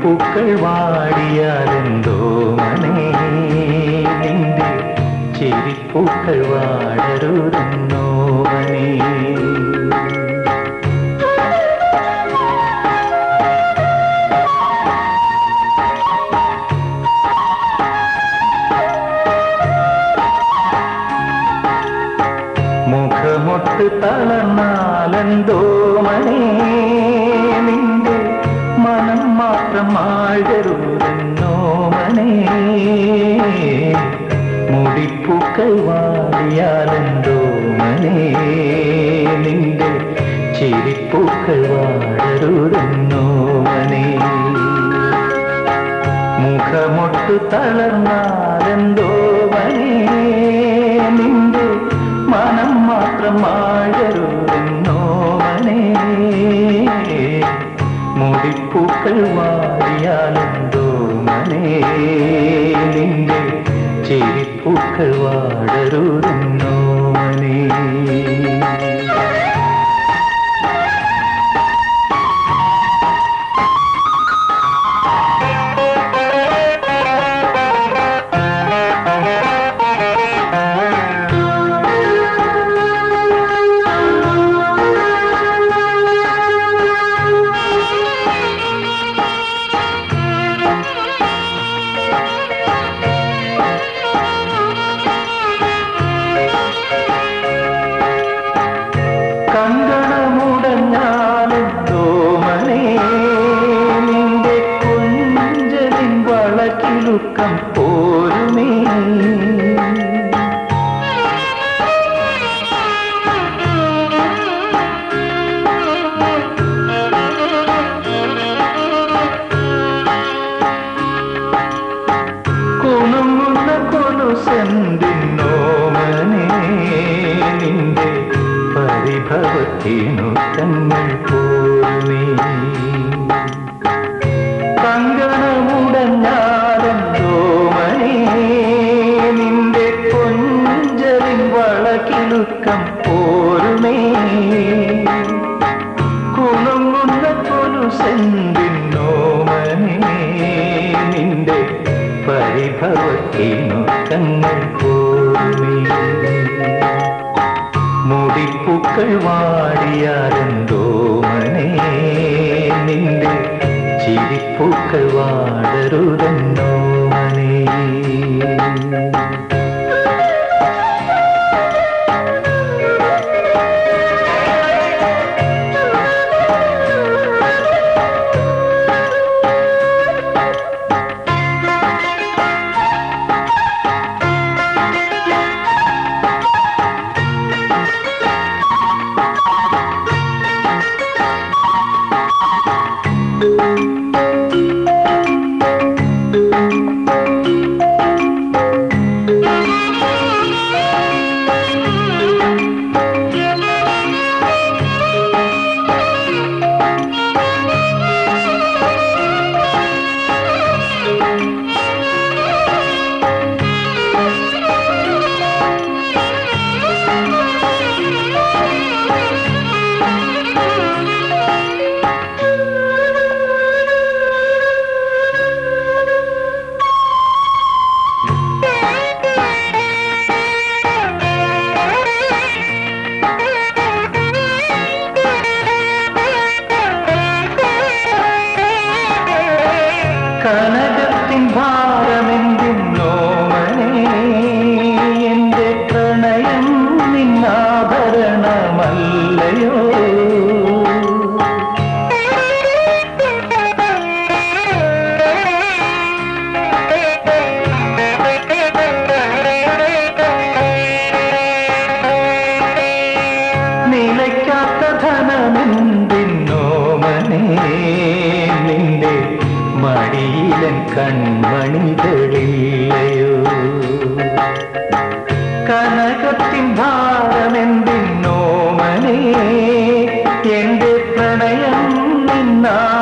ചിരിപ്പൂക്കൾ വാടിയാലെന്തോ മനെ നിന്റെ ചിരിപ്പൂക്കൾ വാടരുതെന്നോ മനെ മുഖമൊട്ട് തളർന്നാലെന്തോ മനെ നിന്റെ മനം മാത്രം ആഴരുതെന്നോ മനെ മുടിപ്പൂക്കൾ വാടിയാലെന്തോ മനെ നിന്റെ ചിരിപ്പൂക്കൾ വാടരുതെന്നോ മനെ മുഖമൊട്ട് തളർന്നാലെന്തോ മനെ നിന്റെ മനം മാത്രം ആഴരുതെന്നോ മനെ മുടിപ്പൂക്കൾ വാടിയാലെന്തോ മനെ നിന്റെ ചിരിപ്പൂക്കൾ വാടരുതെന്നോ മനെ കങ്കണമുടഞ്ഞാലെന്തോ മനെ നിന്റെ കുഞ്ചലിൻ വളക്കിലുക്കം പോരുമേ കുണുങ്ങുന്ന കൊലുസെന്തിന്നോ മനെ നിന്റെ പരിഭവത്തിനു തങ്ങൾ പോരുമേ കങ്കണമുടഞ്ഞാലെന്തോ മനെ നിന്റെ കൊഞ്ചലിൻ വളകിലുക്കം പോരുമേ കുണുങ്ങുന്ന കൊലുസെന്തിന്നോ മനെ നിന്റെ പരിഭവത്തിനു തങ്ങൾ പോരുമേ മുടിപ്പൂക്കൾ വാടിയാലെന്തോ മനെ നിന്റെ ചിരിപ്പൂക്കൾ വാടരുതെന്നോ മനെ കനകത്തിൻ ഭാരമെന്തിന്നോ മനെ എന്റെ പ്രണയം നിന്നാഭരണമല്ലയോ നിലയ്ക്കാത്ത ധനമെന്തിന്നോ മനെ നിന്റെ മടിയിലൻ കൺമണികളില്ലയോ കനകത്തിൻ ഭാരമെന്തിന്നോ മനെ എന്റെ പ്രണയം നിന്നാഭരണമല്ല